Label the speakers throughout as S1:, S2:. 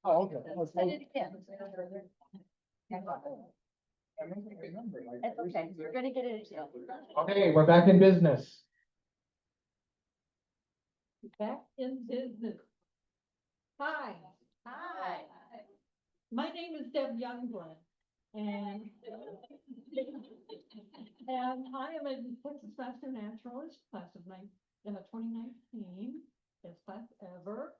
S1: Oh, okay.
S2: Say it again. It's okay, we're gonna get it.
S1: Okay, we're back in business.
S3: Back in business. Hi,
S2: Hi.
S3: my name is Deb Youngblood, and I am a Texas Master Naturalist, class of 2019, best class ever.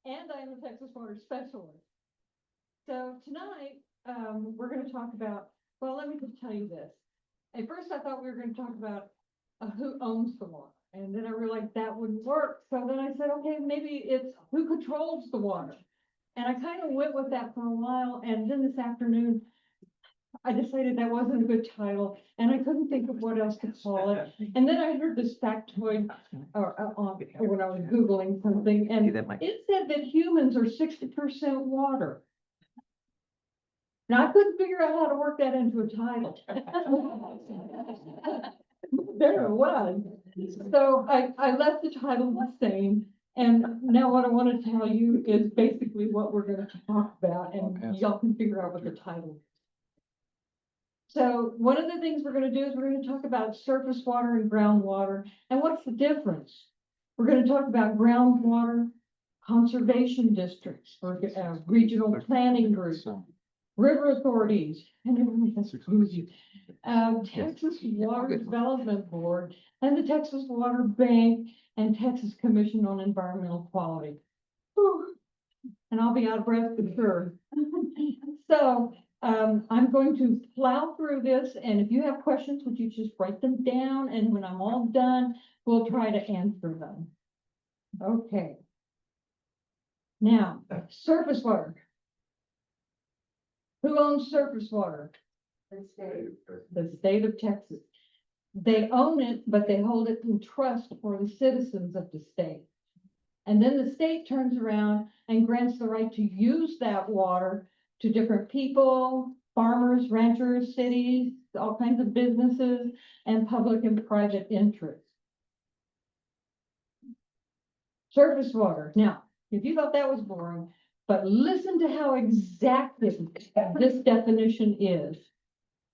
S3: And I am a Texas Water Specialist. So tonight, we're going to talk about, well, let me just tell you this. At first, I thought we were going to talk about who owns the water. And then I realized that wouldn't work. So then I said, okay, maybe it's who controls the water. And I kind of went with that for a while. And then this afternoon, I decided that wasn't a good title. And I couldn't think of what else to call it. And then I heard this factoid when I was Googling something. And it said that humans are 60% water. Now, I couldn't figure out how to work that into a title. There it was. So I left the title the same. And now what I want to tell you is basically what we're going to talk about, and y'all can figure out what the title is. So one of the things we're going to do is we're going to talk about surface water and groundwater. And what's the difference? We're going to talk about groundwater conservation districts or regional planning groups, river authorities, and Texas Water Development Board, and the Texas Water Bank, and Texas Commission on Environmental Quality. Whew. And I'll be out of breath for sure. So I'm going to plow through this, and if you have questions, would you just write them down, and when I'm all done, we'll try to answer them. Okay. Now, surface water. Who owns surface water? The state of Texas. They own it, but they hold it in trust for the citizens of the state. And then the state turns around and grants the right to use that water to different people, farmers, ranchers, cities, all kinds of businesses, and public and private interests. Surface water. Now, if you thought that was boring, but listen to how exacting this definition is.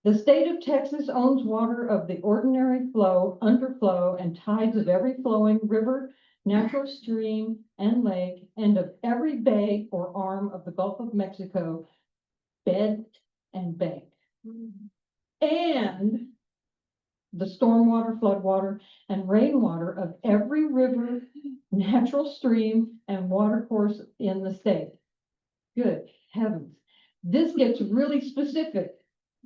S3: The state of Texas owns water of the ordinary flow, underflow, and tides of every flowing river, natural stream, and lake, and of every bay or arm of the Gulf of Mexico, bed and bank. And the stormwater, floodwater, and rainwater of every river, natural stream, and watercourse in the state. Good heavens. This gets really specific.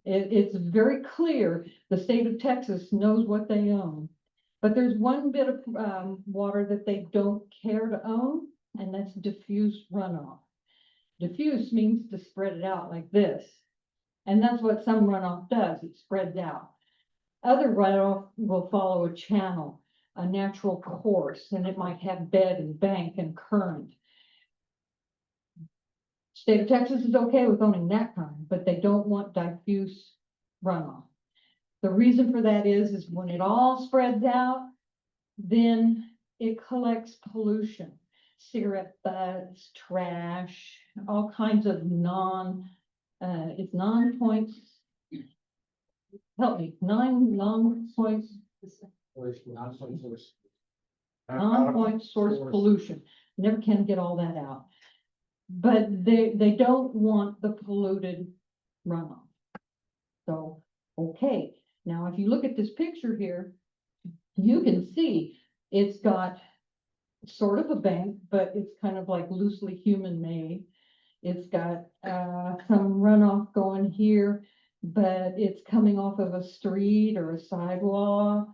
S3: It's very clear the state of Texas knows what they own. But there's one bit of water that they don't care to own, and that's diffuse runoff. Diffuse means to spread it out like this. And that's what some runoff does, it spreads out. Other runoff will follow a channel, a natural course, and it might have bed and bank and current. State of Texas is okay with owning that kind, but they don't want diffuse runoff. The reason for that is when it all spreads out, then it collects pollution, cigarette butts, trash, all kinds of it's non-point, help me, non-point source pollution. Never can get all that out. But they don't want the polluted runoff. So, okay. Now, if you look at this picture here, you can see it's got sort of a bank, but it's kind of like loosely human-made. It's got some runoff going here, but it's coming off of a street or a sidewalk.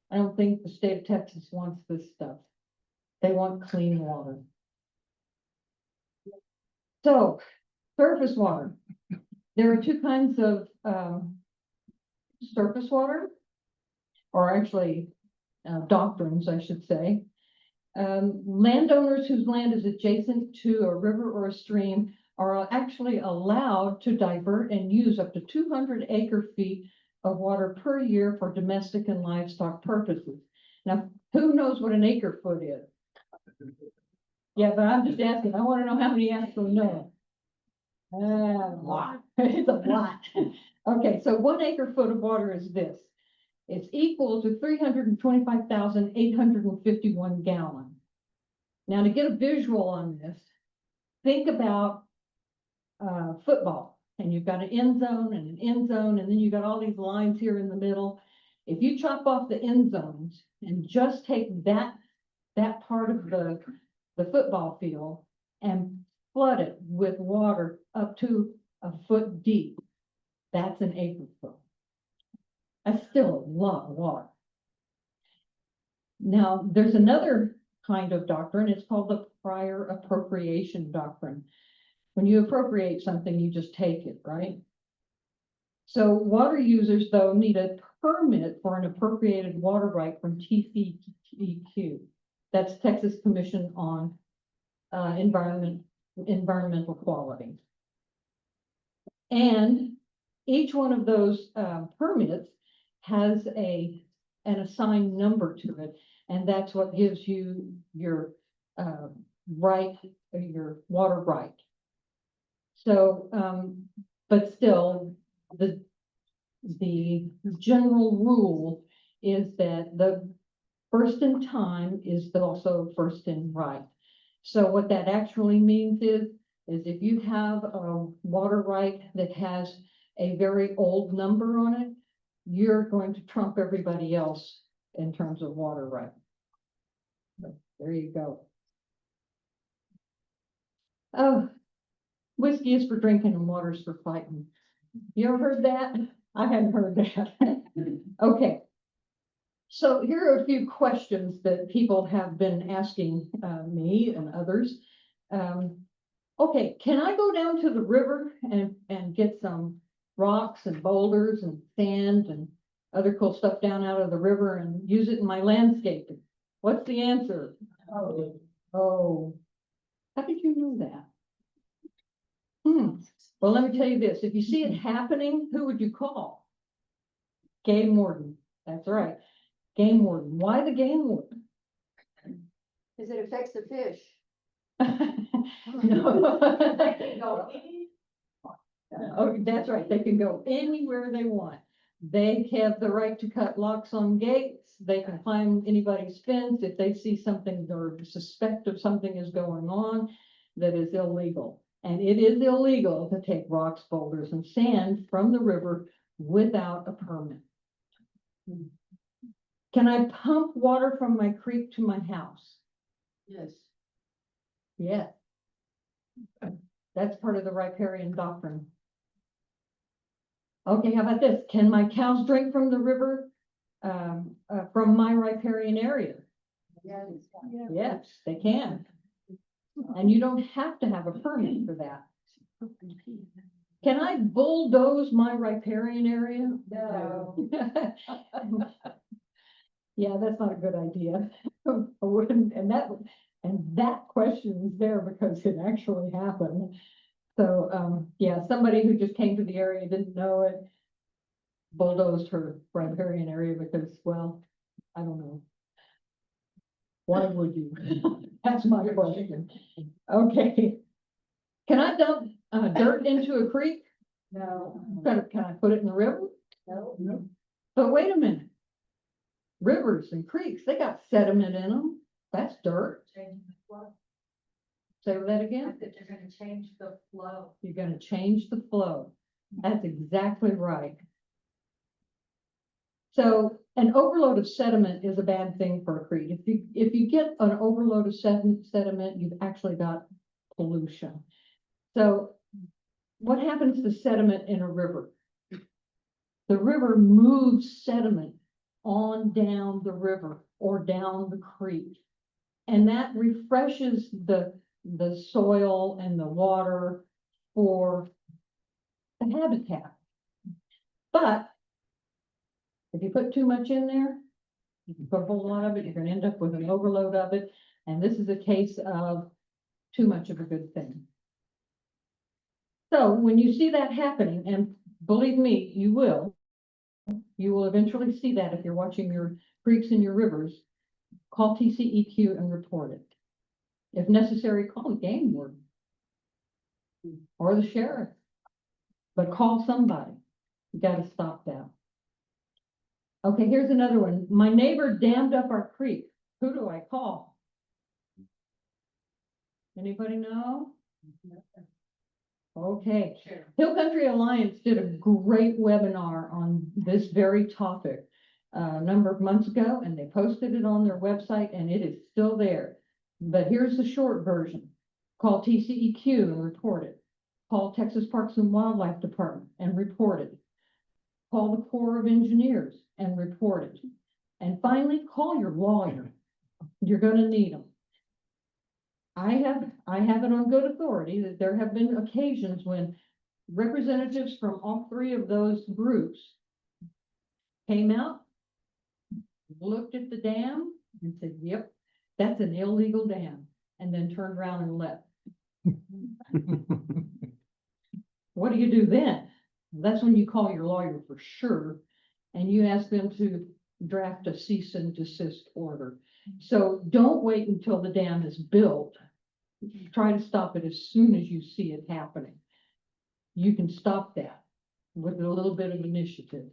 S3: I don't think the state of Texas wants this stuff. They want clean water. So, surface water. There are two kinds of surface water, or actually doctrines, I should say. Landowners whose land is adjacent to a river or a stream are actually allowed to divert and use up to 200 acre-feet of water per year for domestic and livestock purposes. Now, who knows what an acre-foot is? Yeah, but I'm just asking, I wanna know how many actually know. A lot, it's a lot. Okay, so 1 acre foot of water is this. It's equal to 325,851 gallons. Now, to get a visual on this, think about football, and you've got an end zone and an end zone, and then you've got all these lines here in the middle. If you chop off the end zones and just take that part of the football field and flood it with water up to a foot deep, that's an acre foot. That's still a lot of water. Now, there's another kind of doctrine. It's called the prior appropriation doctrine. When you appropriate something, you just take it, right? So water users, though, need a permit for an appropriated water right from TCEQ. That's Texas Commission on Environmental Quality. And each one of those permits has an assigned number to it, and that's what gives you your right, your water right. So, but still, the general rule is that the first in time is also first in right. So what that actually means is if you have a water right that has a very old number on it, you're going to trump everybody else in terms of water right. So there you go. Oh, whiskey is for drinking and water's for fighting. You ever heard that? I hadn't heard that. Okay. So here are a few questions that people have been asking me and others. Okay, can I go down to the river and get some rocks and boulders and sand and other cool stuff down out of the river and use it in my landscaping? What's the answer? Oh, how did you know that? Well, let me tell you this. If you see it happening, who would you call? Game warden. That's right. Game warden. Why the game warden?
S2: Because it affects the fish.
S3: No. Oh, that's right. They can go anywhere they want. They have the right to cut locks on gates. They can climb anybody's fence if they see something or suspect of something is going on that is illegal. And it is illegal to take rocks, boulders, and sand from the river without a permit. Can I pump water from my creek to my house?
S2: Yes.
S3: Yes. That's part of the riparian doctrine. Okay, how about this? Can my cows drink from the river from my riparian area?
S2: Yes.
S3: Yes, they can. And you don't have to have a permit for that. Can I bulldoze my riparian area?
S2: No.
S3: Yeah, that's not a good idea. I wouldn't, and that question is there because it actually happened. So, yeah, somebody who just came to the area, didn't know it, bulldozed her riparian area because, well, I don't know. Why would you? That's my question. Okay. Can I dump dirt into a creek?
S2: No.
S3: Can I put it in the river?
S2: No.
S3: But wait a minute. Rivers and creeks, they got sediment in them. That's dirt.
S2: Change the flow.
S3: Say that again.
S2: That you're gonna change the flow.
S3: You're going to change the flow. That's exactly right. So an overload of sediment is a bad thing for a creek. If you get an overload of sediment, you've actually got pollution. So what happens to sediment in a river? The river moves sediment on down the river or down the creek. And that refreshes the soil and the water for the habitat. But if you put too much in there, you can put a whole lot of it, you're going to end up with an overload of it. And this is a case of too much of a good thing. So when you see that happening, and believe me, you will eventually see that if you're watching your creeks and your rivers, call TCEQ and report it. If necessary, call the game warden or the sheriff, but call somebody. You gotta stop that. Okay, here's another one. My neighbor dammed up our creek. Who do I call? Anybody know? Okay,
S2: Sure.
S3: Hill Country Alliance did a great webinar on this very topic a number of months ago, and they posted it on their website, and it is still there. But here's the short version. Call TCEQ and report it. Call Texas Parks and Wildlife Department and report it. Call the Corps of Engineers and report it. And finally, call your lawyer. You're gonna need them. I have it on good authority that there have been occasions when representatives from all three of those groups came out, looked at the dam and said, yep, that's an illegal dam, and then turned around and left. What do you do then? That's when you call your lawyer for sure, and you ask them to draft a cease and desist order. So don't wait until the dam is built. Try to stop it as soon as you see it happening. You can stop that with a little bit of initiative.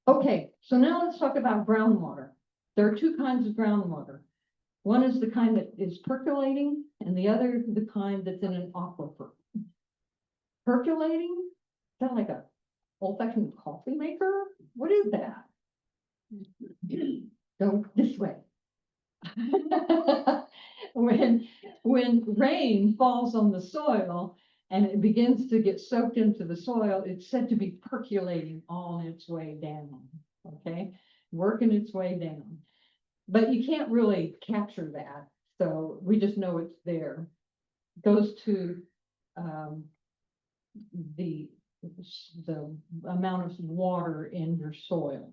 S3: Okay, so now let's talk about groundwater. There are two kinds of groundwater. One is the kind that is percolating, and the other the kind that's in an aquifer. Percolating? Is that like a old-fashioned coffee maker? What is that? Go this way. When rain falls on the soil and it begins to get soaked into the soil, it's said to be percolating on its way down, okay? Working its way down. But you can't really capture that, so we just know it's there. It goes to the amount of water in your soil.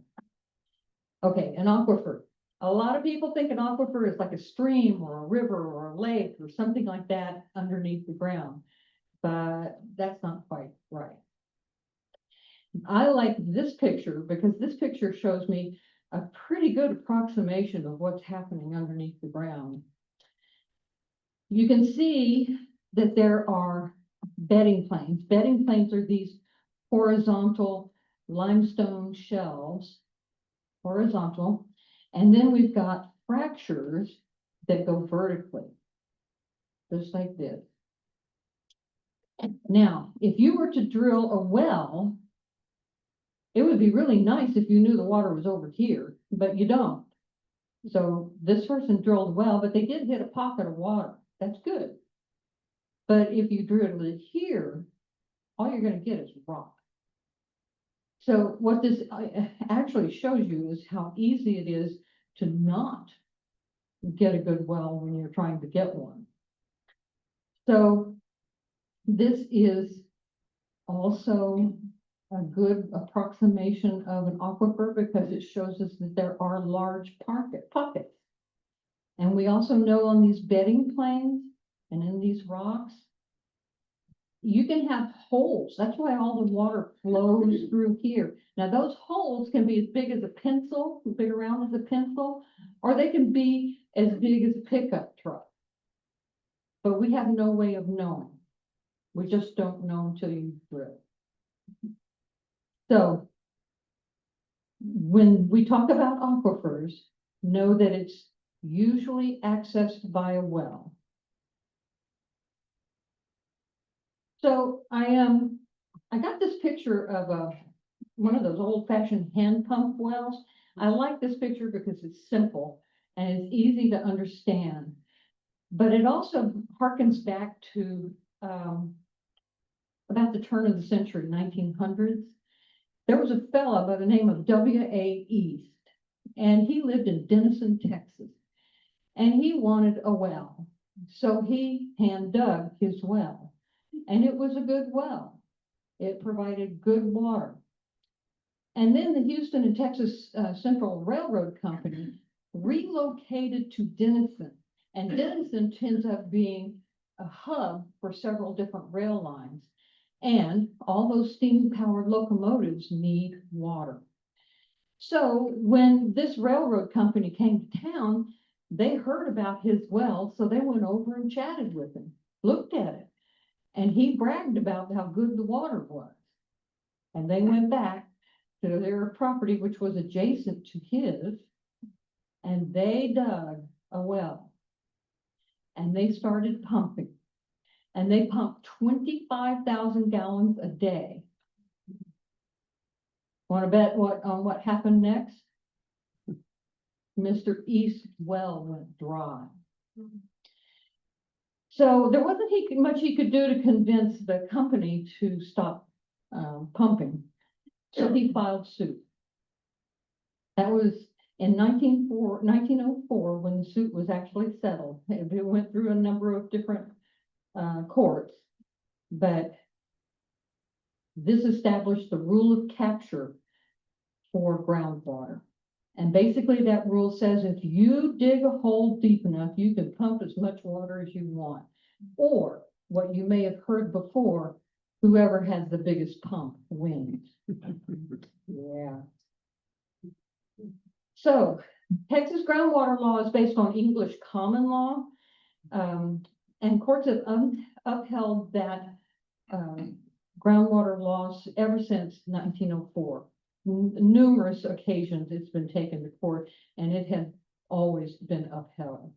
S3: Okay, an aquifer. A lot of people think an aquifer is like a stream or a river or a lake or something like that underneath the ground, but that's not quite right. I like this picture because this picture shows me a pretty good approximation of what's happening underneath the ground. You can see that there are bedding planes. Bedding planes are these horizontal limestone shelves, horizontal. And then we've got fractures that go vertically, just like this. Now, if you were to drill a well, it would be really nice if you knew the water was over here, but you don't. So this person drilled a well, but they did hit a pocket of water. That's good. But if you drilled it here, all you're going to get is rock. So what this actually shows you is how easy it is to not get a good well when you're trying to get one. So this is also a good approximation of an aquifer because it shows us that there are large pockets. And we also know on these bedding planes and in these rocks, you can have holes. That's why all the water flows through here. Now those holes can be as big as a pencil, as big around as a pencil, or they can be as big as a pickup truck. But we have no way of knowing. We just don't know until you drill. So when we talk about aquifers, know that it's usually accessed by a well. So I got this picture of one of those old-fashioned hand pump wells. I like this picture because it's simple and it's easy to understand, but it also harkens back to about the turn of the century, 1900s. There was a fellow by the name of W.A. East, and he lived in Denison, Texas, and he wanted a well. So he hand dug his well, and it was a good well. It provided good water. And then the Houston and Texas Central Railroad Company relocated to Denison, and Denison ends up being a hub for several different rail lines. And all those steam-powered locomotives need water. So when this railroad company came to town, they heard about his well, so they went over and chatted with him, looked at it. And he bragged about how good the water was. And they went back to their property, which was adjacent to his, and they dug a well. And they started pumping. And they pumped 25,000 gallons a day. Want to bet what happened next? Mr. East well went dry. So there wasn't much he could do to convince the company to stop pumping. So he filed suit. That was in 1904 when the suit was actually settled. It went through a number of different courts, but this established the rule of capture for groundwater. And basically that rule says if you dig a hole deep enough, you can pump as much water as you want. Or what you may have heard before, whoever has the biggest pump wins. Yeah. So Texas groundwater law is based on English common law. And courts have upheld that groundwater laws ever since 1904. Numerous occasions it's been taken to court, and it has always been upheld.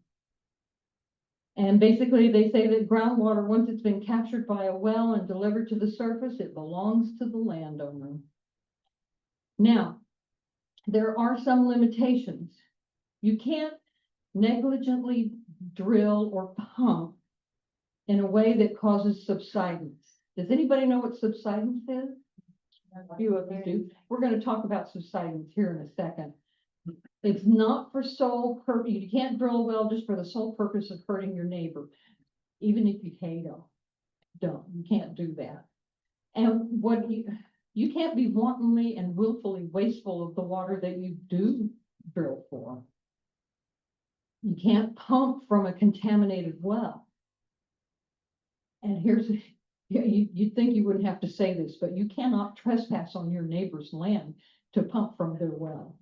S3: And basically they say that groundwater, once it's been captured by a well and delivered to the surface, it belongs to the landowner. Now, there are some limitations. You can't negligently drill or pump in a way that causes subsidence. Does anybody know what subsidence is? A few of you do. We're going to talk about subsidence here in a second. It's not for sole purpose. You can't drill a well just for the sole purpose of hurting your neighbor, even if you hate them. Don't. You can't do that. And what you can't be wantonly and willfully wasteful of the water that you do drill for. You can't pump from a contaminated well. And here's, you'd think you wouldn't have to say this, but you cannot trespass on your neighbor's land to pump from their well.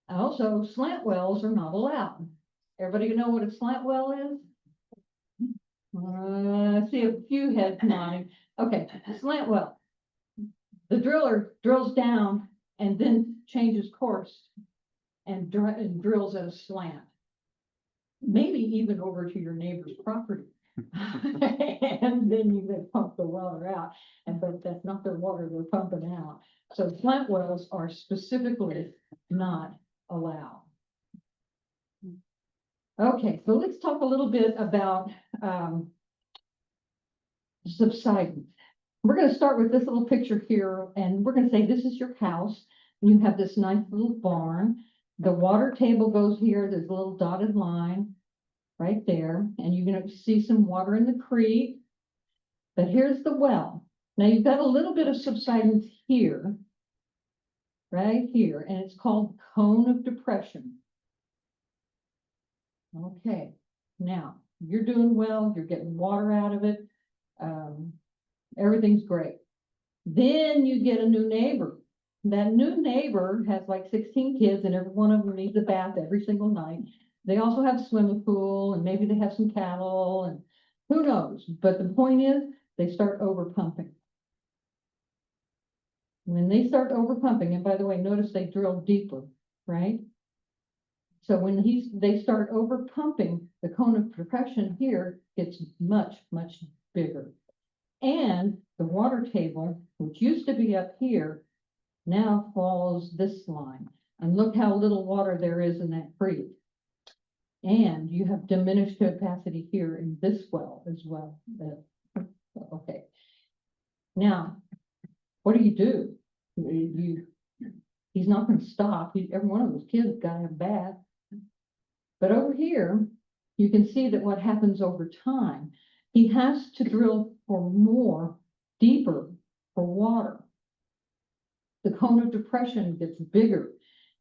S3: Also, slant wells are not allowed. Everybody know what a slant well is? I see a few heads nodding. Okay, slant well. The driller drills down and then changes course and drills at a slant. Maybe even over to your neighbor's property. And then you can pump the water out, but that's not their water they're pumping out. So slant wells are specifically not allowed. Okay, so let's talk a little bit about subsidence. We're going to start with this little picture here, and we're going to say this is your house. You have this nice little barn. The water table goes here. There's a little dotted line right there, and you're going to see some water in the creek. But here's the well. Now you've got a little bit of subsidence here, right here, and it's called cone of depression. Okay, now you're doing well. You're getting water out of it. Everything's great. Then you get a new neighbor. That new neighbor has like 16 kids, and every one of them needs a bath every single night. They also have a swimming pool, and maybe they have some cattle, and who knows? But the point is, they start over pumping. When they start over pumping, and by the way, notice they drill deeper, right? So when they start over pumping, the cone of depression here gets much, much bigger. And the water table, which used to be up here, now follows this line. And look how little water there is in that creek. And you have diminished capacity here in this well as well. Okay. Now, what do? He's not going to stop. Every one of those kids got to have a bath. But over here, you can see that what happens over time, he has to drill for more, deeper for water. The cone of depression gets bigger.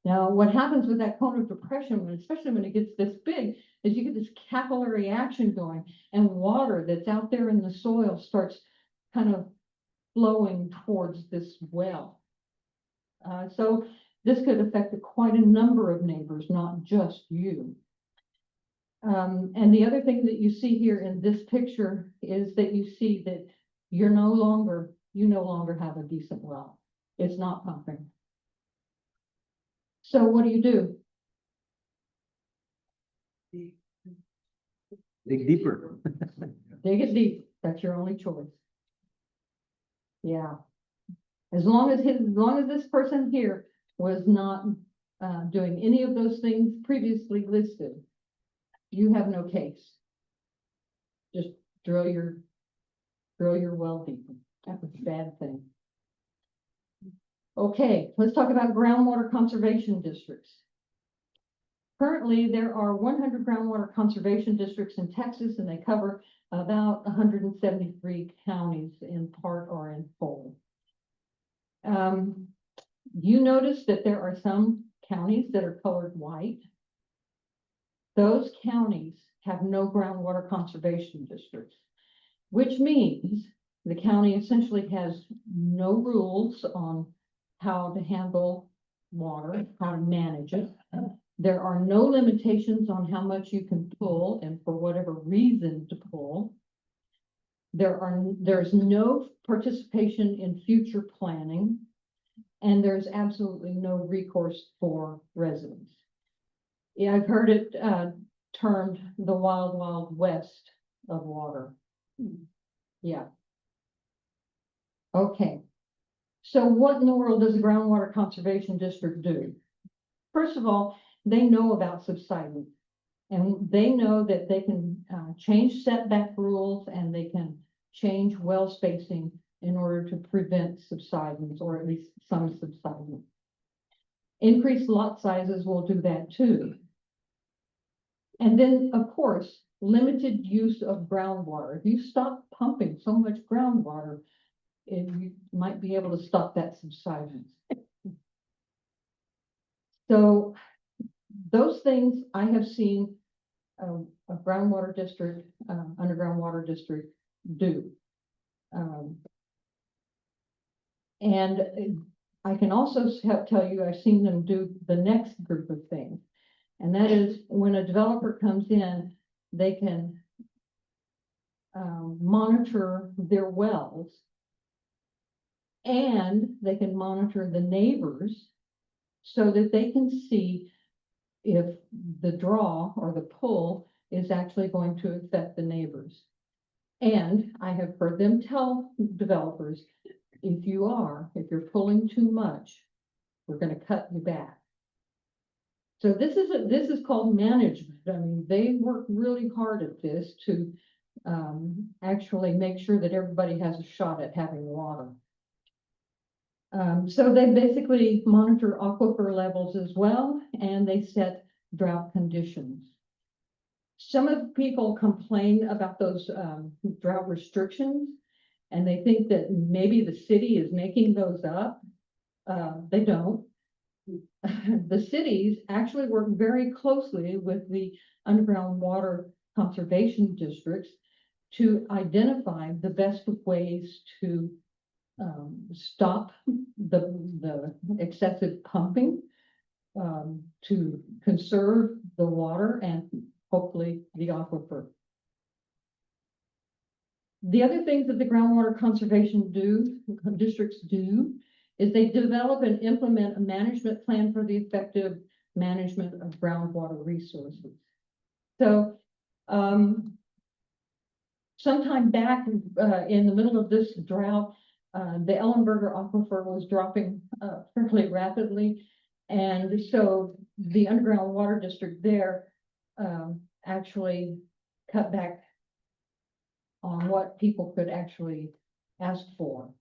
S3: Now, what happens with that cone of depression, especially when it gets this big, is you get this capillary action going, and water that's out there in the soil starts kind of flowing towards this well. So this could affect quite a number of neighbors, not just you. And the other thing that you see here in this picture is that you see that you no longer have a decent well. It's not pumping. So what do?
S4: Dig deeper.
S3: Dig it deep. That's your only choice. Yeah. As long as this person here was not doing any of those things previously listed, you have no case. Just drill your well deeper. That was a bad thing. Okay, let's talk about groundwater conservation districts. Currently, there are 100 groundwater conservation districts in Texas, and they cover about 173 counties in part or in full. You notice that there are some counties that are colored white. Those counties have no groundwater conservation districts, which means the county essentially has no rules on how to handle water, how to manage it. There are no limitations on how much you can pull and for whatever reason to pull. There's no participation in future planning, and there's absolutely no recourse for residents. Yeah, I've heard it termed the wild, wild west of water. Yeah. Okay. So what in the world does a groundwater conservation district do? First of all, they know about subsidence, and they know that they can change setback rules, and they can change well spacing in order to prevent subsidence, or at least some subsidence. Increased lot sizes will do that too. And then, of course, limited use of groundwater. If you stop pumping so much groundwater, you might be able to stop that subsidence. So those things I have seen a groundwater district, underground water district do. And I can also tell you I've seen them do the next group of things. And that is when a developer comes in, they can monitor their wells, and they can monitor the neighbors so that they can see if the draw or the pull is actually going to affect the neighbors. And I have heard them tell developers, if you're pulling too much, we're going to cut you back. So this is called management. I mean, they work really hard at this to actually make sure that everybody has a shot at having water. So they basically monitor aquifer levels as well, and they set drought conditions. Some of the people complain about those drought restrictions, and they think that maybe the city is making those up. They don't. The cities actually work very closely with the underground water conservation districts to identify the best ways to stop the excessive pumping, to conserve the water and hopefully the aquifer. The other things that the groundwater conservation districts do is they develop and implement a management plan for the effective management of groundwater resources. So sometime back in the middle of this drought, the Ellenberger aquifer was dropping fairly rapidly. And so the underground water district there actually cut back on what people could actually ask for.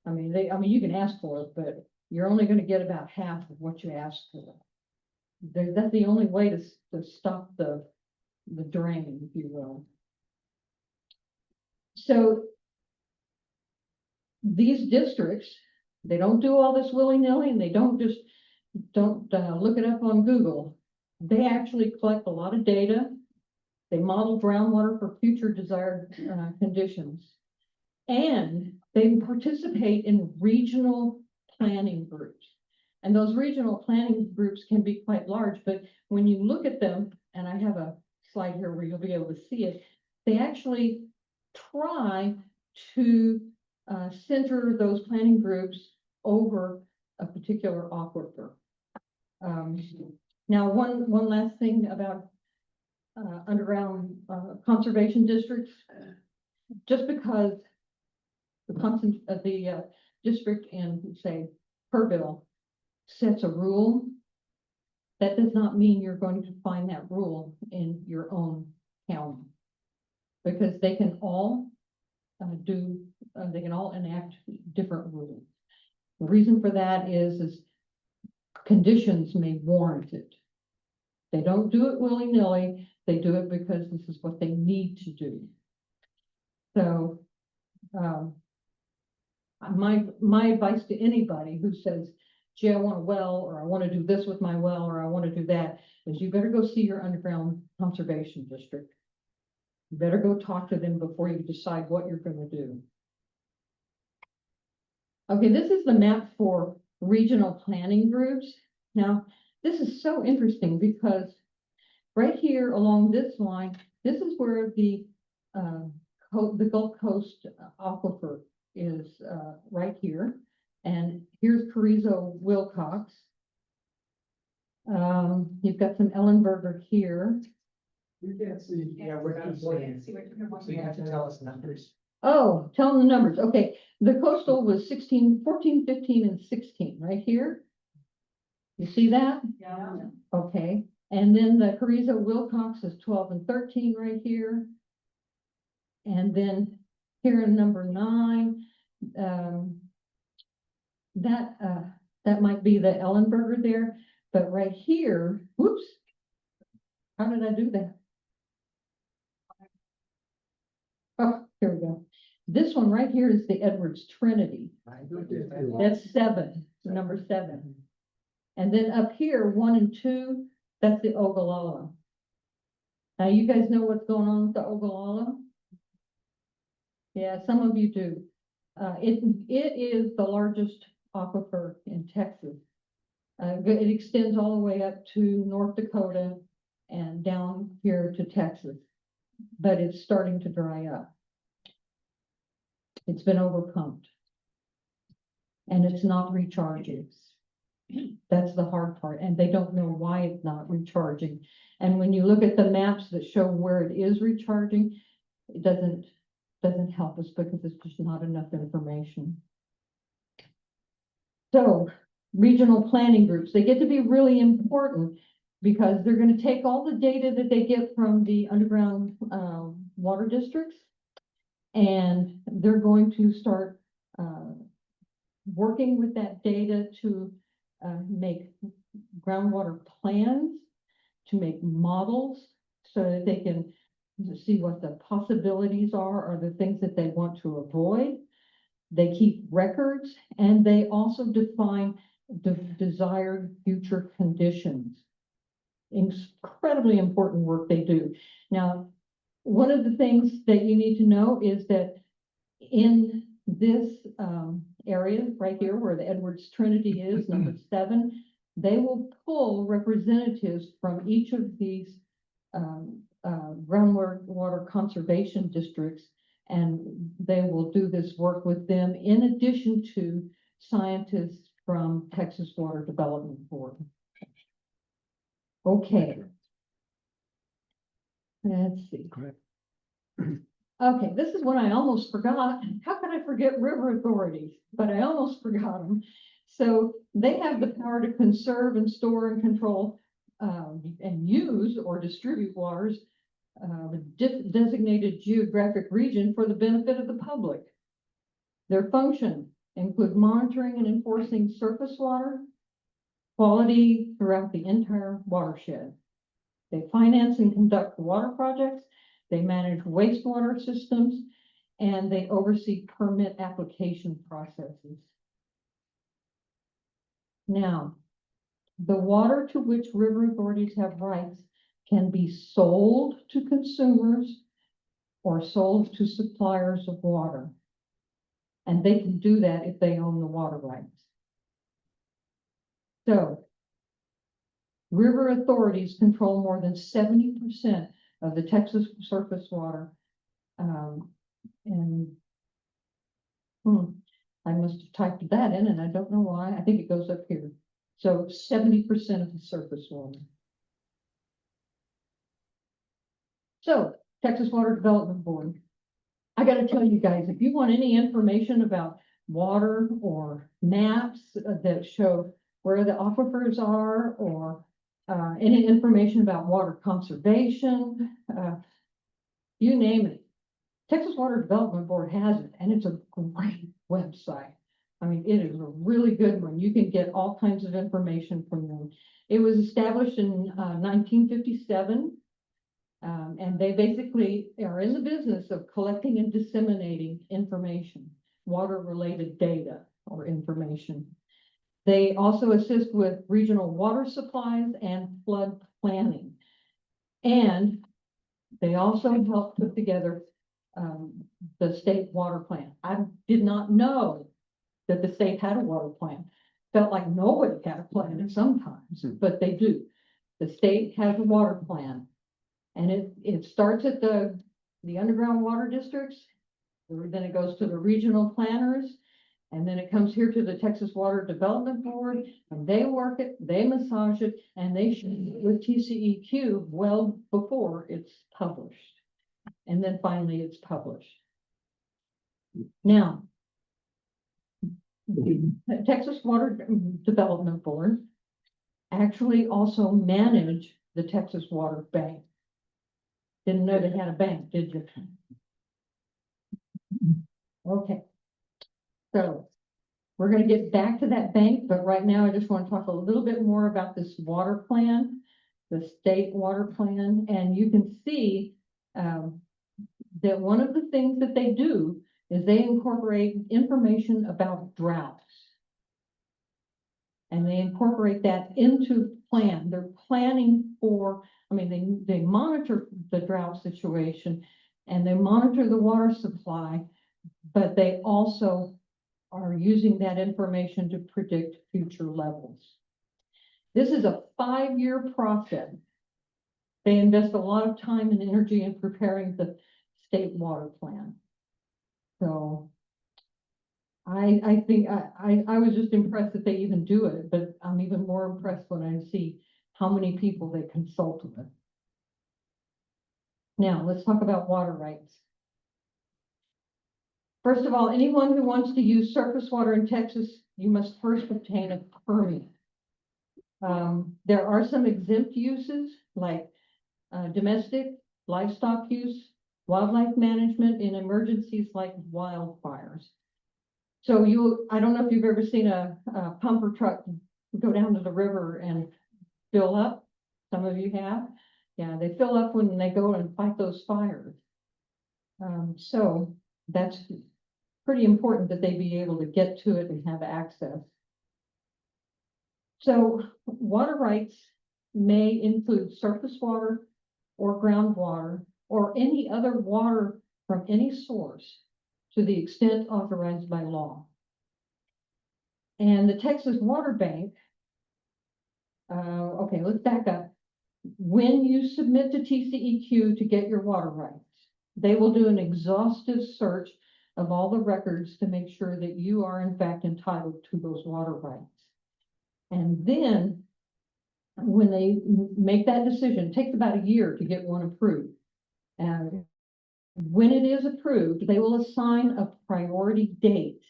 S3: I mean, you can ask for it, but you're only going to get about half of what you ask for. That's the only way to stop the drain, if you will. So these districts, they don't do all this willy-nilly, and they don't look it up on Google. They actually collect a lot of data. They model groundwater for future desired conditions, and they participate in regional planning groups. And those regional planning groups can be quite large, but when you look at them, and I have a slide here where you'll be able to see it, they actually try to center those planning groups over a particular aquifer. Now, one last thing about underground conservation districts, just because the district in, say, Purville sets a rule, that does not mean you're going to find that rule in your own county. Because they can all they can all enact different rules. The reason for that is conditions may warrant it. They don't do it willy-nilly, they do it because this is what they need to do. So, my advice to anybody who says, gee, I want a well, or I want to do this with my well, or I want to do that, is you better go see your underground conservation district. You better go talk to them before you decide what you're going to do. Okay, this is the map for regional planning groups. Now, this is so interesting because right here along this line, this is where the Gulf Coast aquifer is right here. And here's Carrizo Wilcox. You've got some Ellenberger here.
S1: You can't see. Yeah, we're not seeing. So you have to tell us numbers.
S3: Oh, tell them the numbers. Okay, the coastal was 16, 14, 15, and 16 right here. You see that?
S2: Yeah.
S3: Okay, and then the Carrizo Wilcox is 12 and 13 right here. And then here in number 9, that might be the Ellenberger there, but right here, whoops, how did I do that? Oh, here we go. This one right here is the Edwards Trinity. That's 7, number 7. And then up here, 1 and 2, that's the Ogallala. Now you guys know what's going on with the Ogallala? Yeah, some of you do. It is the largest aquifer in Texas. It extends all the way up to North Dakota and down here to Texas, but it's starting to dry up. It's been overpumped and it's not recharging. That's the hard part, and they don't know why it's not recharging. And when you look at the maps that show where it is recharging, it doesn't help us because it's just not enough information. So regional planning groups, they get to be really important because they're going to take all the data that they get from the underground water districts, and they're going to start working with that data to make groundwater plans, to make models so that they can see what the possibilities are or the things that they want to avoid. They keep records, and they also define the desired future conditions. Incredibly important work they do. Now, one of the things that you need to know is that in this area right here where the Edwards Trinity is, number 7, they will pull representatives from each of these groundwater conservation districts, and they will do this work with them in addition to scientists from Texas Water Development Board. Okay. Let's see. Okay, this is one I almost forgot. How could I forget river authorities? But I almost forgot them. So they have the power to conserve and store and control and use or distribute waters designated geographic region for the benefit of the public. Their function include monitoring and enforcing surface water quality throughout the entire watershed. They finance and conduct water projects, they manage wastewater systems, and they oversee permit application processes. Now, the water to which river authorities have rights can be sold to consumers or sold to suppliers of water. And they can do that if they own the water rights. So river authorities control more than 70% of the Texas surface water. And I must have typed that in and I don't know why. I think it goes up here. So 70% of the surface water. So Texas Water Development Board. I got to tell you guys, if you want any information about water or maps that show where the aquifers are, or any information about water conservation, you name it. Texas Water Development Board has it, and it's a great website. I mean, it is a really good one. You can get all kinds of information from them. It was established in 1957, and they basically are in the business of collecting and disseminating information, water-related data or information. They also assist with regional water supplies and flood planning. And they also help put together the state water plan. I did not know that the state had a water plan. Felt like nobody had a plan sometimes, but they do. The state has a water plan, and it starts at the underground water districts, then it goes to the regional planners, and then it comes here to the Texas Water Development Board, and they work it, they massage it, and they share it with TCEQ well before it's published. And then finally it's published. Now, the Texas Water Development Board actually also manage the Texas Water Bank. Didn't know they had a bank, did you? Okay. So we're going to get back to that bank, but right now I just want to talk a little bit more about this water plan, the state water plan, and you can see that one of the things that they do is they incorporate information about droughts. And they incorporate that into the plan. They're planning for, I mean, they monitor the drought situation and they monitor the water supply, but they also are using that information to predict future levels. This is a 5-year process. They invest a lot of time and energy in preparing the state water plan. So I think I was just impressed that they even do it, but I'm even more impressed when I see how many people they consult with. Now, let's talk about water rights. First of all, anyone who wants to use surface water in Texas, you must first obtain a permit. There are some exempt uses like domestic, livestock use, wildlife management, in emergencies like wildfires. So I don't know if you've ever seen a pumper truck go down to the river and fill up. Some of you have. Yeah, they fill up when they go and fight those fires. So that's pretty important that they be able to get to it and have access. So water rights may include surface water or groundwater or any other water from any source to the extent authorized by law. And the Texas Water Bank, okay, let's back up. When you submit to TCEQ to get your water rights, they will do an exhaustive search of all the records to make sure that you are in fact entitled to those water rights. And then when they make that decision, it takes about a year to get one approved. And when it is approved, they will assign a priority date.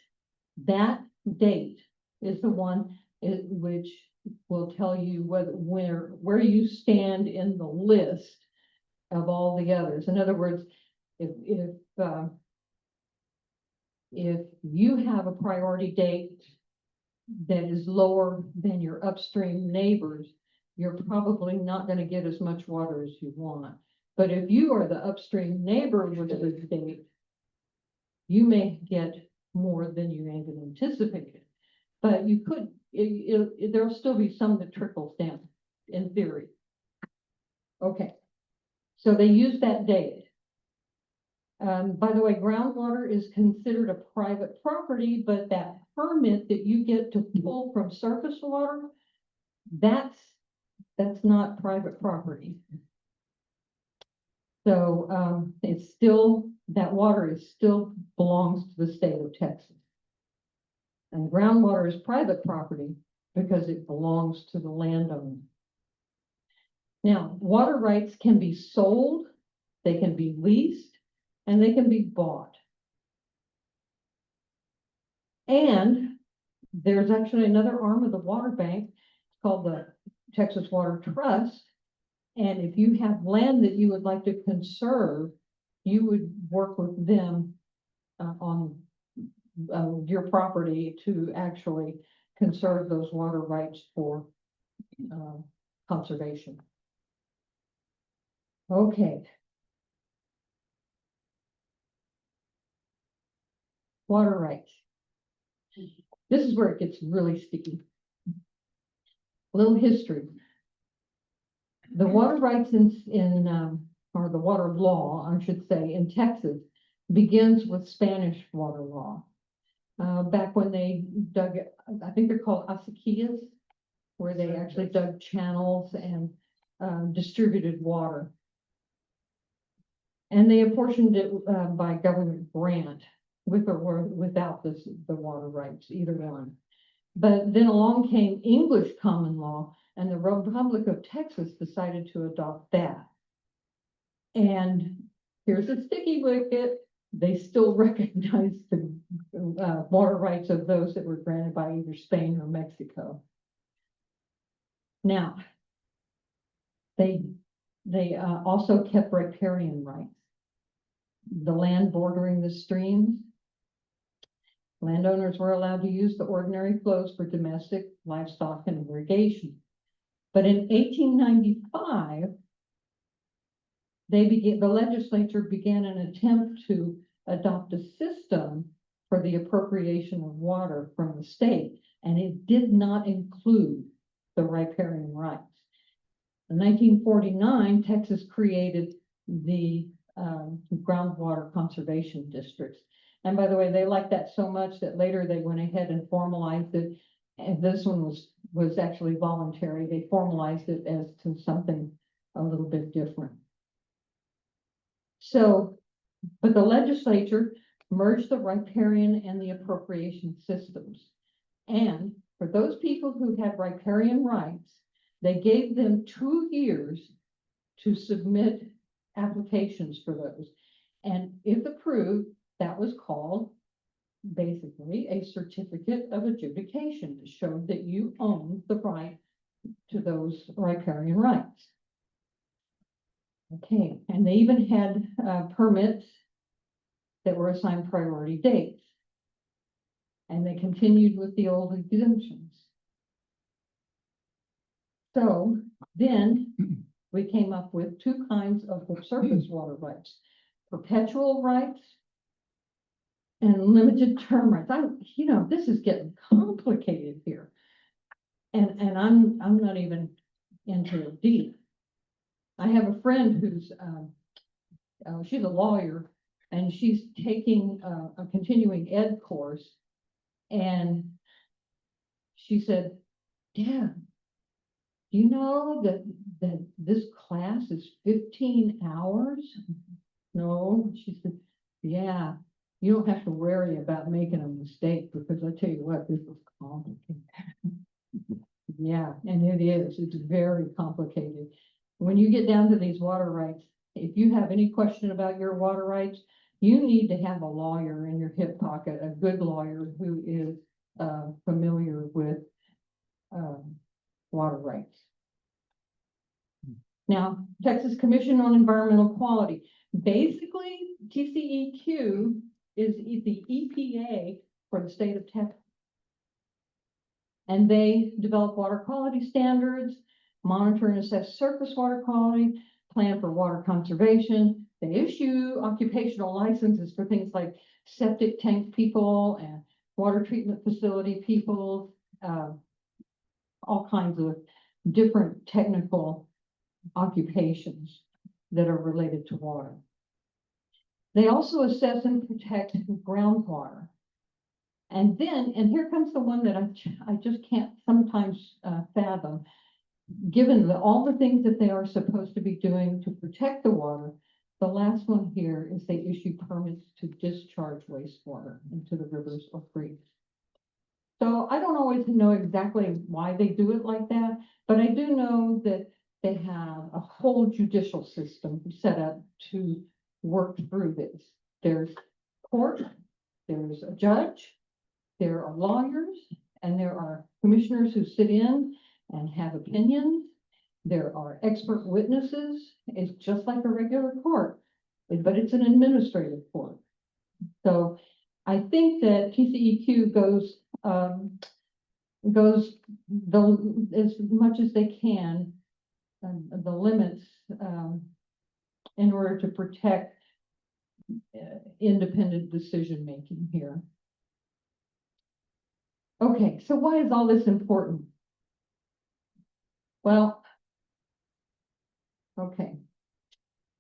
S3: That date is the one which will tell you where you stand in the list of all the others. In other words, if you have a priority date that is lower than your upstream neighbors, you're probably not going to get as much water as you want. But if you are the upstream neighbor with a good date, you may get more than you even anticipated. But you could, there'll still be some that trickles down in theory. Okay, so they use that date. By the way, groundwater is considered a private property, but that permit that you get to pull from surface water that's not private property. So, it's still, that water is still belongs to the state of Texas. And groundwater is private property because it belongs to the landowner. Now, water rights can be sold, they can be leased, and they can be bought. And there's actually another arm of the water bank called the Texas Water Trust. And if you have land that you would like to conserve, you would work with them on your property to actually conserve those water rights for conservation. Okay. Water rights. This is where it gets really sticky. A little history. The water rights or the water law, I should say, in Texas begins with Spanish water law. Back when they dug, I think they're called acequias, where they actually dug channels and distributed water. And they apportioned it by government grant, with or without the water rights, either one. But then along came English common law, and the Republic of Texas decided to adopt that. And here's the sticky wicket. They still recognize the water rights of those that were granted by either Spain or Mexico. Now, they also kept riparian rights. The land bordering the streams, landowners were allowed to use the ordinary flows for domestic, livestock, and irrigation. But in 1895, the legislature began an attempt to adopt a system for the appropriation of water from the state, and it did not include the riparian rights. In 1949, Texas created the groundwater conservation districts. And by the way, they liked that so much that later they went ahead and formalized it. And this one was actually voluntary. They formalized it as to something a little bit different. So, but the legislature merged the riparian and the appropriation systems. And for those people who had riparian rights, they gave them 2 years to submit applications for those. And if approved, that was called basically a certificate of adjudication to show that you own the right to those riparian rights. Okay, and they even had permits that were assigned priority dates. And they continued with the old exemptions. So then we came up with 2 kinds of surface water rights: perpetual rights and limited term rights. This is getting complicated here. And I'm not even into it deep. I have a friend who's she's a lawyer, and she's taking a continuing ed course, and she said, "Dad, do you know that this class is 15 hours? No, she said, "Yeah, you don't have to worry about making a mistake, because I tell you what, this is complicated." Yeah, and it is. It's very complicated. When you get down to these water rights, if you have any question about your water rights, you need to have a lawyer in your hip pocket, a good lawyer who is familiar with water rights. Now, Texas Commission on Environmental Quality. Basically, TCEQ is the EPA for the state of Texas. And they develop water quality standards, monitor and assess surface water quality, plan for water conservation. They issue occupational licenses for things like septic tank people and water treatment facility people, all kinds of different technical occupations that are related to water. They also assess and protect groundwater. And then, and here comes the one that I just can't sometimes fathom. Given all the things that they are supposed to be doing to protect the water, the last one here is they issue permits to discharge wastewater into the rivers or creeks. So I don't always know exactly why they do it like that, but I do know that they have a whole judicial system set up to work through this. There's court, there's a judge, there are lawyers, and there are commissioners who sit in and have opinions. There are expert witnesses. It's just like a regular court, but it's an administrative court. So I think that TCEQ goes as much as they can, the limits, in order to protect independent decision making here. Okay, so why is all this important? Well, okay,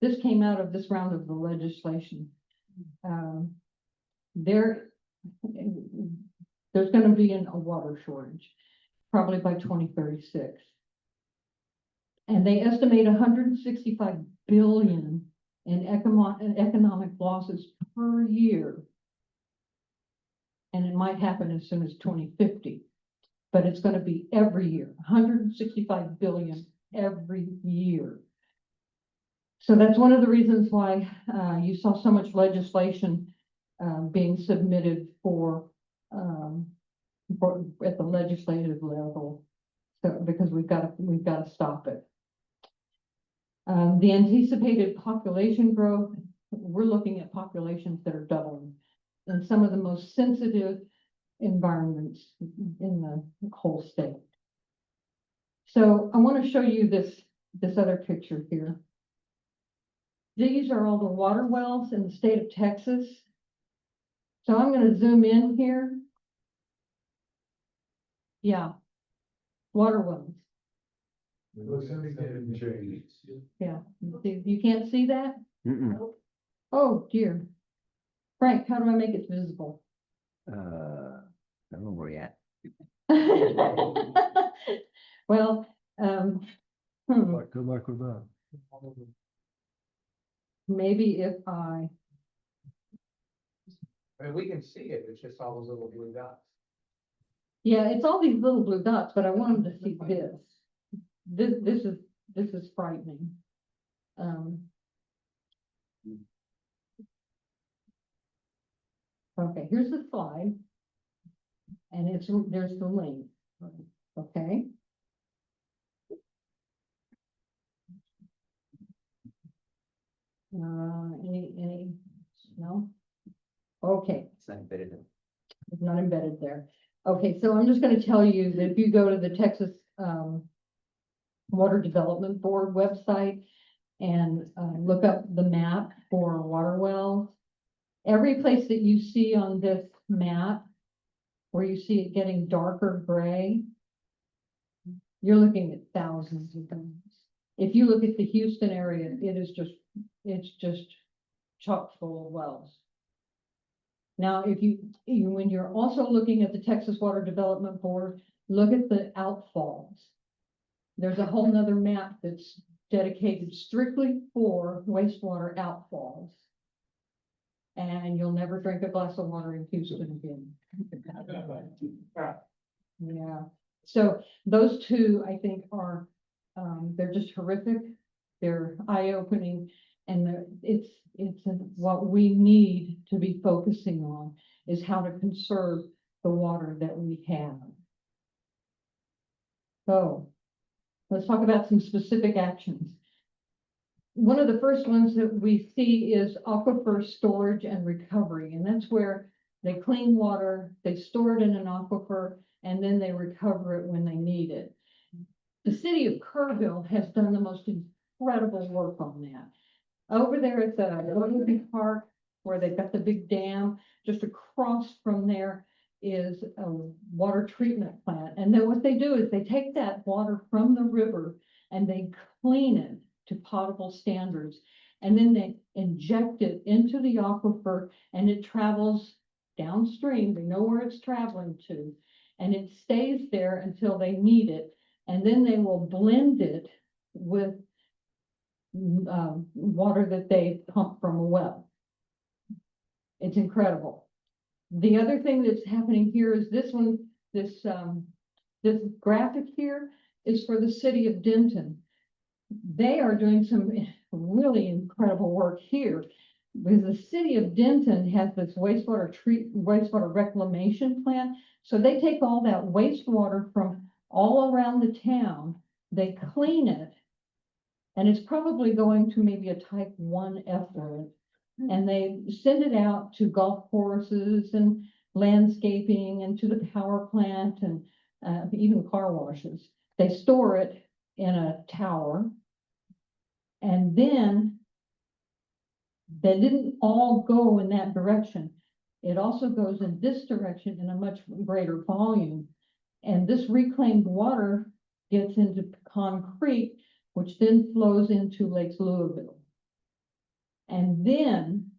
S3: this came out of this round of the legislation. There's going to be a water shortage, probably by 2036. And they estimate 165 billion in economic losses per year. And it might happen as soon as 2050, but it's going to be every year, 165 billion every year. So that's one of the reasons why you saw so much legislation being submitted for at the legislative level, so because we've got to stop it. The anticipated population growth, we're looking at populations that are doubling in some of the most sensitive environments in the whole state. So I want to show you this other picture here. These are all the water wells in the state of Texas. So I'm going to zoom in here. Yeah, water wells. Yeah, you can't see that? Oh dear. Frank, how do I make it visible?
S4: I don't know where you're at.
S3: Well,
S5: Good luck with that.
S3: maybe if I,
S1: I mean, we can see it, it's just all those little blue dots.
S3: yeah, it's all these little blue dots, but I want them to see this. This is frightening. Okay, here's the slide. And there's the link. Okay. Any, no? Okay.
S4: It's not embedded in.
S3: It's not embedded there. Okay, so I'm just going to tell you that if you go to the Texas Water Development Board website and look up the map for water wells, every place that you see on this map where you see it getting darker gray, you're looking at thousands of them. If you look at the Houston area, it's just chock full of wells. Now, when you're also looking at the Texas Water Development Board, look at the outfalls. There's a whole nother map that's dedicated strictly for wastewater outfalls. And you'll never drink a glass of water in Houston again. Yeah. So those two, I think, are, they're just horrific. They're eye-opening, and it's what we need to be focusing on is how to conserve the water that we have. So let's talk about some specific actions. One of the first ones that we see is aquifer storage and recovery, and that's where they clean water, they store it in an aquifer, and then they recover it when they need it. The city of Kerrville has done the most incredible work on that. Over there at the Guadalupe Park, where they've got the big dam, just across from there is a water treatment plant. And then what they do is they take that water from the river and they clean it to potable standards. And then they inject it into the aquifer and it travels downstream, they know where it's traveling to, and it stays there until they need it, and then they will blend it with water that they pump from a well. It's incredible. The other thing that's happening here is this one, this graphic here is for the city of Denton. They are doing some really incredible work here because the city of Denton has this wastewater reclamation plant. So they take all that wastewater from all around the town, they clean it, and it's probably going to maybe a type 1 effluent. And they send it out to golf courses and landscaping and to the power plant and even car washes. They store it in a tower. And then they didn't all go in that direction. It also goes in this direction in a much greater volume. And this reclaimed water gets into concrete, which then flows into Lake Louisville. And then,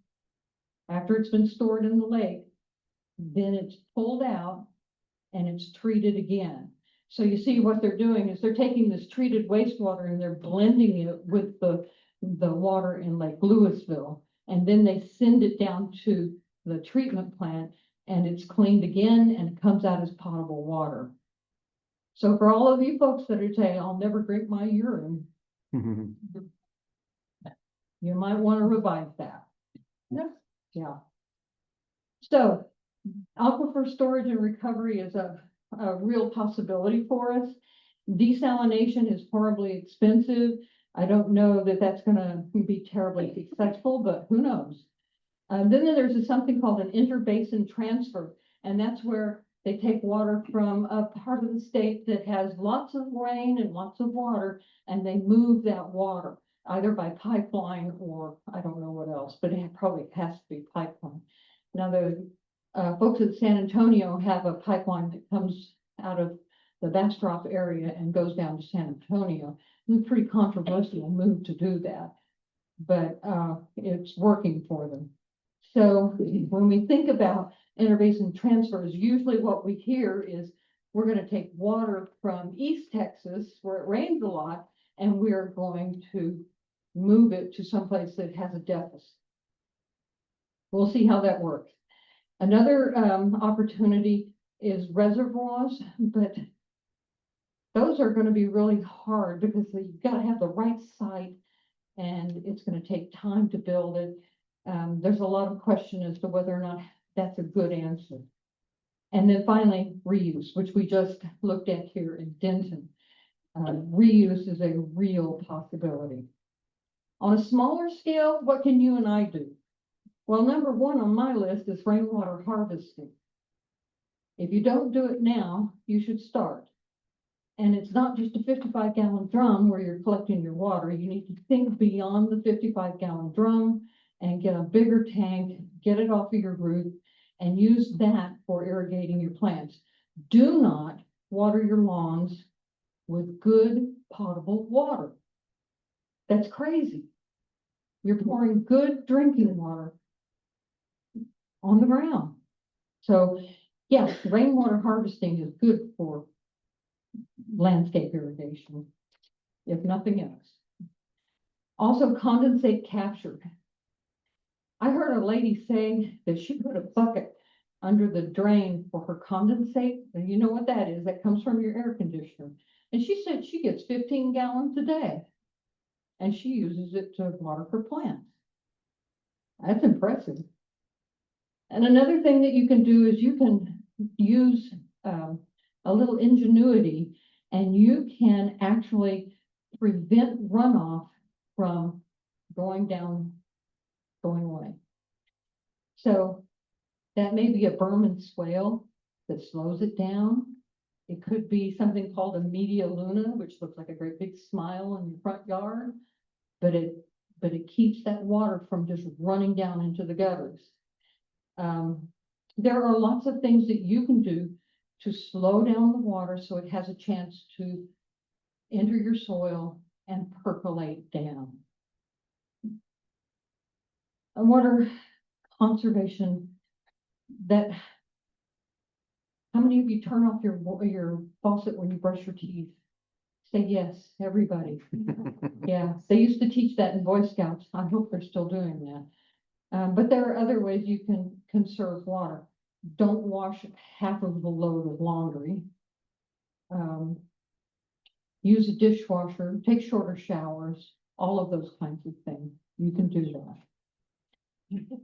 S3: after it's been stored in the lake, then it's pulled out and it's treated again. So you see what they're doing is they're taking this treated wastewater and they're blending it with the water in Lake Louisville. And then they send it down to the treatment plant and it's cleaned again and it comes out as potable water. So for all of you folks that are saying, I'll never drink my urine, you might want to revive that. Yeah. So aquifer storage and recovery is a real possibility for us. Desalination is horribly expensive. I don't know that that's going to be terribly successful, but who knows? Then there's something called an interbasin transfer, and that's where they take water from a part of the state that has lots of rain and lots of water, and they move that water either by pipeline or I don't know what else, but it probably has to be pipeline. Now the folks at San Antonio have a pipeline that comes out of the Bastrop area and goes down to San Antonio. It's a pretty controversial move to do that, but it's working for them. So when we think about interbasin transfers, usually what we hear is we're going to take water from East Texas where it rains a lot, and we're going to move it to someplace that has a deficit. We'll see how that works. Another opportunity is reservoirs, but those are going to be really hard because you've got to have the right site and it's going to take time to build it. There's a lot of question as to whether or not that's a good answer. And then finally, reuse, which we just looked at here in Denton. Reuse is a real possibility. On a smaller scale, what can you and I do? Well, number one on my list is rainwater harvesting. If you don't do it now, you should start. And it's not just a 55-gallon drum where you're collecting your water. You need to think beyond the 55-gallon drum and get a bigger tank, get it off of your roof, and use that for irrigating your plants. Do not water your lawns with good potable water. That's crazy. You're pouring good drinking water on the ground. So yes, rainwater harvesting is good for landscape irrigation, if nothing else. Also, condensate capture. I heard a lady say that she put a bucket under the drain for her condensate. And you know what that is? That comes from your air conditioner. And she said she gets 15 gallons a day. And she uses it to water her plants. That's impressive. And another thing that you can do is you can use a little ingenuity and you can actually prevent runoff from going away. So that may be a berm and swale that slows it down. It could be something called a media luna, which looks like a great big smile in your front yard, but it keeps that water from just running down into the gutters. There are lots of things that you can do to slow down the water so it has a chance to enter your soil and percolate down. And water conservation that. How many of you turn off your faucet when you brush your teeth? Say yes, everybody. Yeah, they used to teach that in Boy Scouts. I hope they're still doing that. But there are other ways you can conserve water. Don't wash half of the load of laundry. Use a dishwasher, take shorter showers, all of those kinds of things. You can do that.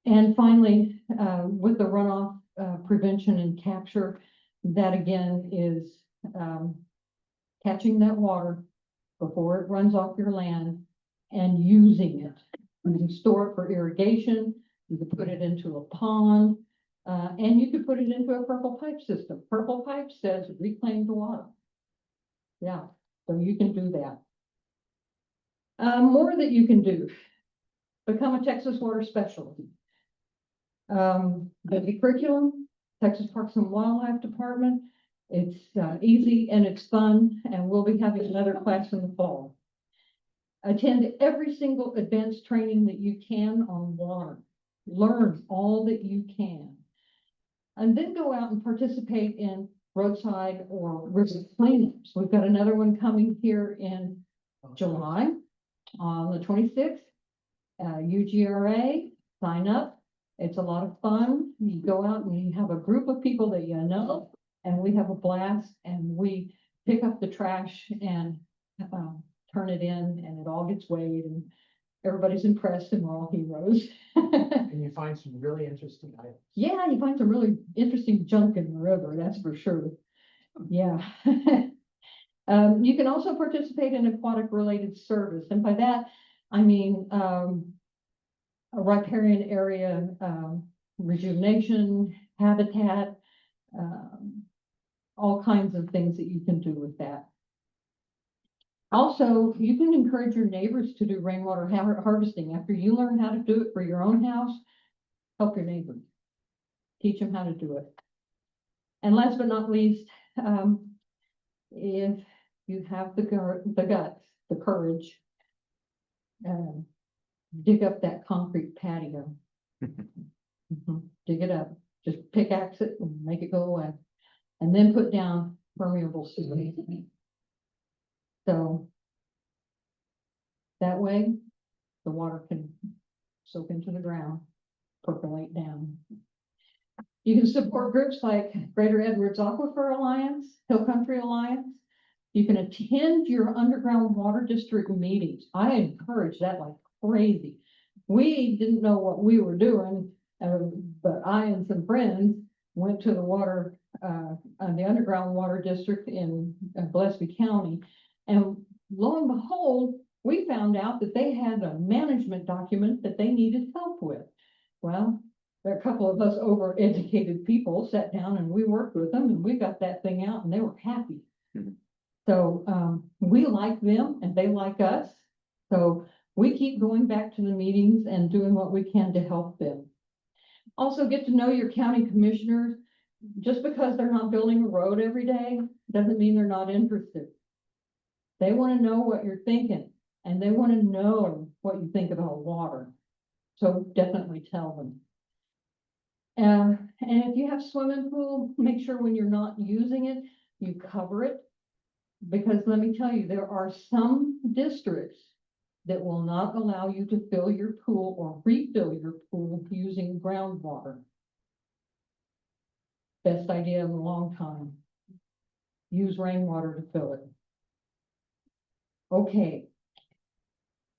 S3: And finally, with the runoff prevention and capture, that again is catching that water before it runs off your land and using it. You can store it for irrigation, you can put it into a pond, and you could put it into a purple pipe system. Purple pipe says reclaim the water. Yeah, so you can do that. More that you can do. Become a Texas water specialist. The curriculum, Texas Parks and Wildlife Department, it's easy and it's fun, and we'll be having another class in the fall. Attend every single advanced training that you can on water. Learn all that you can. And then go out and participate in roadside or river cleanups. We've got another one coming here in July on the 26th. UGRA, sign up. It's a lot of fun. You go out and you have a group of people that you know, and we have a blast, and we pick up the trash and turn it in, and it all gets weighed, and everybody's impressed, and we're all heroes.
S1: And you find some really interesting items.
S3: Yeah, you find some really interesting junk in the river, that's for sure. Yeah. You can also participate in aquatic related service. And by that, I mean, a riparian area, rejuvenation, habitat, all kinds of things that you can do with that. Also, you can encourage your neighbors to do rainwater harvesting. After you learn how to do it for your own house, help your neighbors. Teach them how to do it. And last but not least, if you have the guts, the courage, dig up that concrete patio. Dig it up. Just pickaxe it and make it go away. And then put down permeable cement. So that way the water can soak into the ground, percolate down. You can support groups like Greater Edwards Aquifer Alliance, Hill Country Alliance. You can attend your underground water district meetings. I encourage that like crazy. We didn't know what we were doing, but I and some friends went to the the underground water district in Gillespie County. And lo and behold, we found out that they had a management document that they needed help with. Well, there are a couple of us overeducated people sat down and we worked with them, and we got that thing out, and they were happy. So we like them and they like us. So we keep going back to the meetings and doing what we can to help them. Also get to know your county commissioners. Just because they're not building a road every day doesn't mean they're not interested. They want to know what you're thinking, and they want to know what you think about water. So definitely tell them. And if you have a swimming pool, make sure when you're not using it, you cover it. Because let me tell you, there are some districts that will not allow you to fill your pool or refill your pool using groundwater. Best idea in a long time. Use rainwater to fill it. Okay.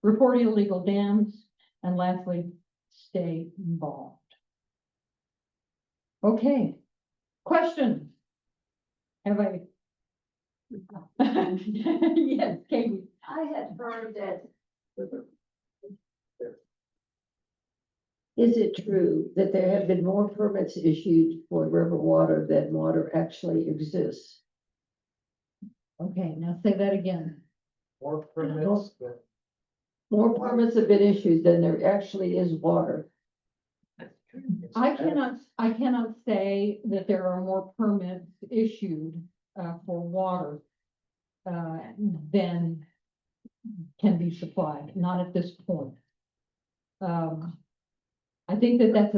S3: Report illegal dams. And lastly, stay involved. Okay. Questions? Have I? Yes, Katie.
S6: I had heard that. Is it true that there have been more permits issued for river water than water actually exists?
S3: Okay, now say that again.
S1: More permits, but
S6: More permits have been issued than there actually is water.
S3: I cannot say that there are more permits issued for water than can be supplied, not at this point. I think that's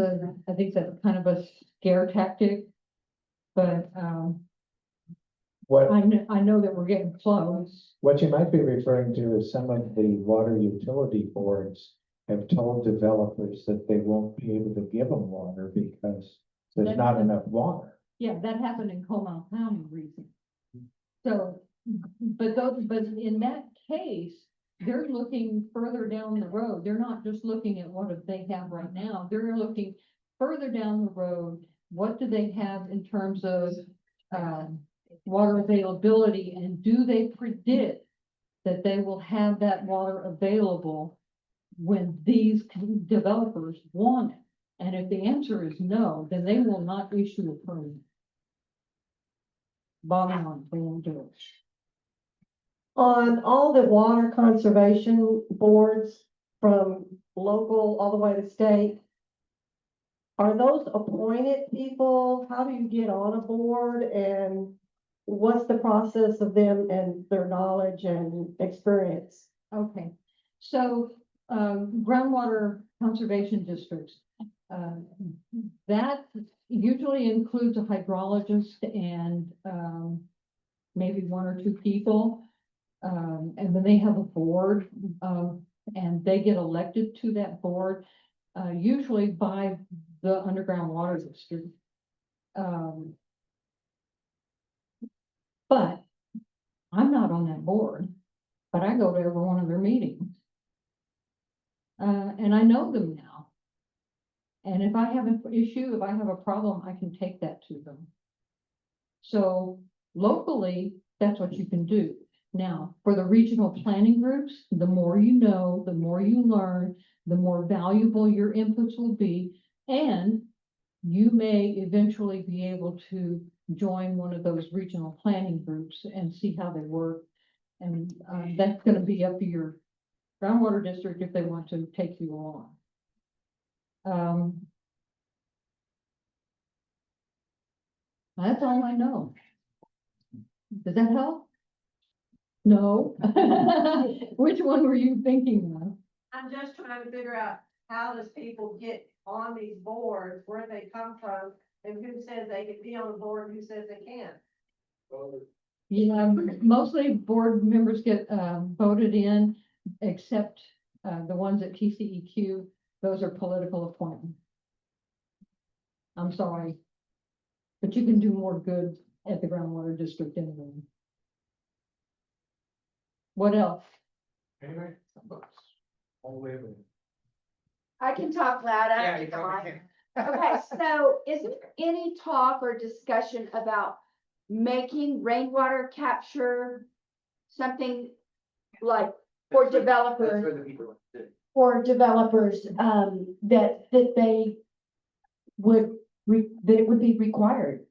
S3: kind of a scare tactic. But,
S7: What,
S3: I know that we're getting close.
S7: what you might be referring to is some of the water utility boards have told developers that they won't be able to give them water because there's not enough water.
S3: Yeah, that happened in Comal County recently. So, but in that case, they're looking further down the road. They're not just looking at what they have right now. They're looking further down the road. What do they have in terms of, water availability, and do they predict that they will have that water available when these developers want it? And if the answer is no, then they will not issue a permit. Bottom line, they won't do it.
S8: On all the water conservation boards, from local all the way to state, are those appointed people? How do you get on a board, and what's the process of them and their knowledge and experience?
S3: Okay, so, groundwater conservation districts, that usually includes a hydrologist and, maybe one or two people. And then they have a board, and they get elected to that board, usually by the underground water district. But I'm not on that board, but I go to every one of their meetings. And I know them now. And if I have an issue, if I have a problem, I can take that to them. So locally, that's what you can do. Now, for the regional planning groups, the more you know, the more you learn, the more valuable your inputs will be. And you may eventually be able to join one of those regional planning groups and see how they work. And that's going to be up to your groundwater district if they want to take you along. That's all I know. Does that help? No. Which one were you thinking of?
S9: I'm just trying to figure out, how does people get on these boards, where they come from, and who says they can be on the board, and who says they can't?
S3: Yeah, mostly board members get voted in, except the ones at TCEQ, those are political appointments. I'm sorry, but you can do more good at the groundwater district anyway. What else?
S7: Anyway, all the way over.
S2: I can talk loud. I
S1: Yeah,
S2: don't
S1: you
S2: need the
S1: probably
S2: mic.
S1: can.
S2: Okay, so is there any talk or discussion about making rainwater capture something like for developers,
S8: That they would, that it would be required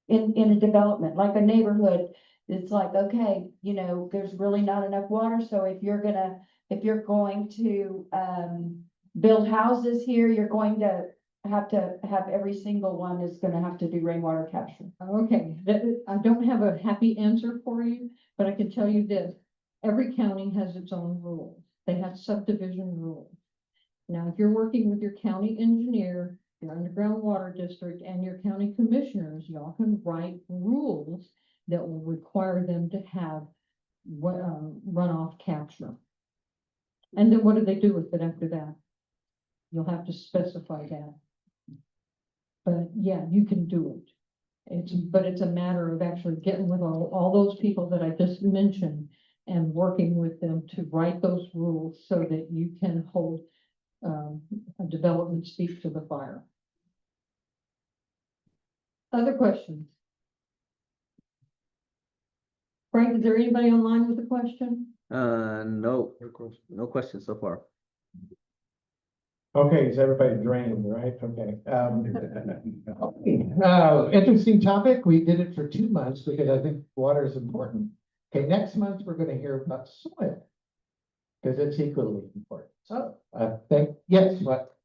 S8: in a development, like a neighborhood. It's like, okay, you know, there's really not enough water, so if you're going to, build houses here, you're going to have every single one is gonna have to do rainwater capture.
S3: Okay, I don't have a happy answer for you, but I can tell you this. Every county has its own rules. They have subdivision rules. Now, if you're working with your county engineer, your underground water district, and your county commissioners, y'all can write rules that will require them to have runoff capture. And then what do they do with it after that? You'll have to specify that. But yeah, you can do it. But it's a matter of actually getting with all those people that I just mentioned and working with them to write those rules so that you can hold a development speak to the fire. Other questions? Frank, is there anybody online with a question?
S4: No, no questions so far.
S7: Okay, is everybody drained, right? Okay. Interesting topic. We did it for 2 months because I think water is important. Okay, next month, we're gonna hear about soil. Because it's equally important. So I think, yes, what?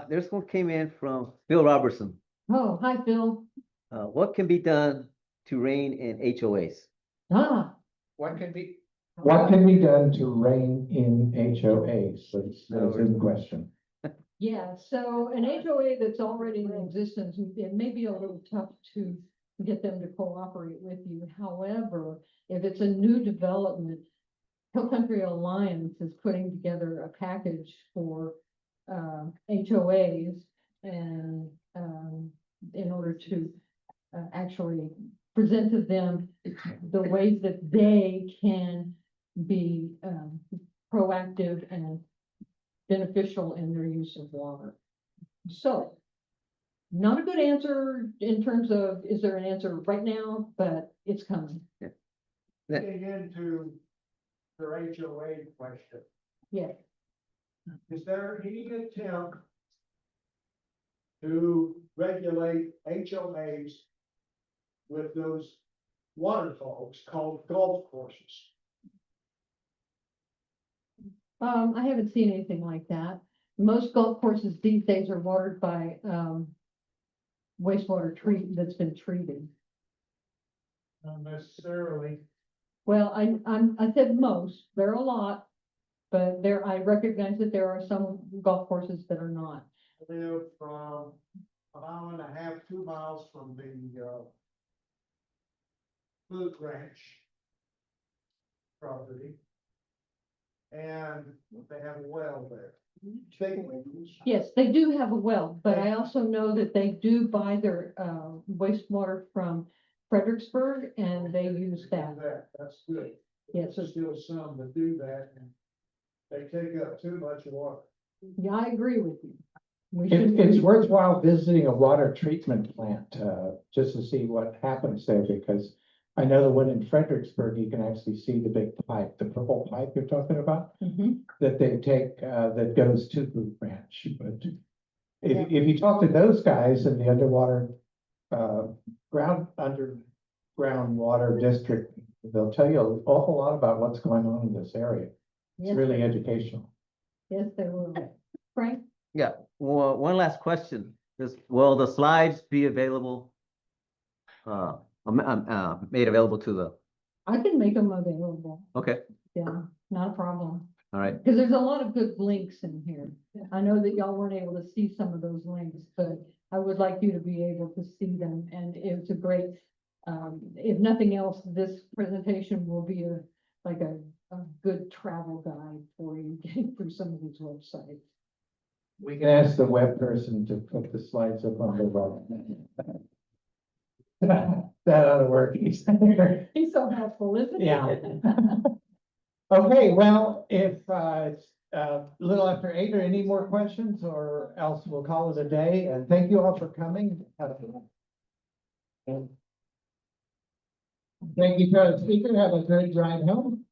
S4: This one came in from Phil Robertson.
S3: Oh, hi, Phil.
S4: What can be done to rein in HOAs?
S1: What can be?
S7: What can be done to rein in HOAs? That's a good question.
S3: Yeah, so an HOA that's already in existence, it may be a little tough to get them to cooperate with you. However, if it's a new development, Hill Country Alliance is putting together a package for HOAs and in order to actually present to them the ways that they can be proactive and beneficial in their use of water. So, not a good answer in terms of, is there an answer right now, but it's coming.
S5: Getting into their HOA question,
S3: Yeah.
S5: is there any attempt to regulate HOAs with those waterfalls called golf courses?
S3: I haven't seen anything like that. Most golf courses these days are watered by, wastewater that's been treated.
S5: Not necessarily.
S3: Well, I said most, there are a lot, but I recognize that there are some golf courses that are not.
S5: I live from a mile and a half, 2 miles from the Blue Ranch property. And they have a well there.
S3: Yes, they do have a well, but I also know that they do buy their wastewater from Fredericksburg and they use that.
S5: That's good.
S3: Yes,
S5: There's still some that do that and they take up too much water.
S3: yeah, I agree with you. We
S7: It's
S3: should,
S7: worthwhile visiting a water treatment plant, just to see what happens there, because I know the one in Fredericksburg, you can actually see the big pipe, the purple pipe you're talking about,
S3: Mhm.
S7: that they take, that goes to Blue Branch. But if you talk to those guys in the underwater, underground water district, they'll tell you an awful lot about what's going on in this area. It's
S3: Yes.
S7: really educational.
S3: Yes, they will. Frank?
S4: Yeah, well, one last question. Will the slides be available? Made available to the,
S3: I can make them available.
S4: okay,
S3: Yeah, not a problem.
S4: all right.
S3: Because there's a lot of good links in here. I know that y'all weren't able to see some of those links, but I would like you to be able to see them. And it's a great, if nothing else, this presentation will be a good travel guide for you getting through some of these websites.
S7: We can ask the web person to put the slides up on the web. That ought to work.
S3: He's so helpful, isn't he?
S7: Yeah. Okay, well, if it's a little after 8, or any more questions, or else we'll call it a day, and thank you all for coming. Thank you, Charlie Speaker, have a great drive home.